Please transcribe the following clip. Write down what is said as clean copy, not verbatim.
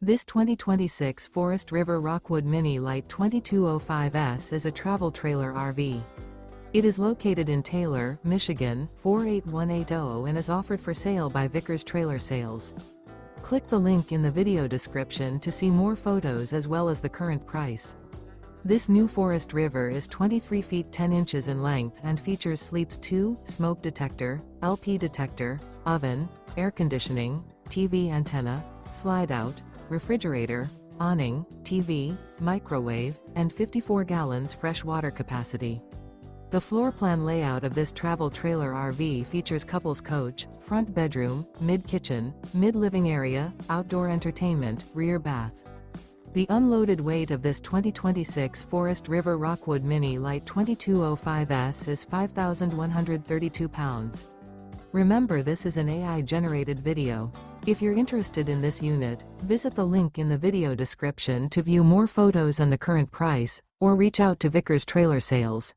This 2026 Forest River Rockwood Mini Lite 2205S is a travel trailer RV. It is located in Taylor, Michigan, 48180 and is offered for sale by Vickers Trailer Sales. Click the link in the video description to see more photos as well as the current price. This new Forest River is 23 feet 10 inches in length and features sleeps 2, smoke detector, LP detector, oven, air conditioning, TV antenna, slide out, refrigerator, awning, TV, microwave, and 54 gallons fresh water capacity. The floor plan layout of this travel trailer RV features couples coach, front bedroom, mid-kitchen, mid-living area, outdoor entertainment, rear bath. The unloaded weight of this 2026 Forest River Rockwood Mini Lite 2205S is 5,132 pounds. Remember, this is an AI-generated video. If you're interested in this unit, visit the link in the video description to view more photos and the current price, or reach out to Vickers Trailer Sales.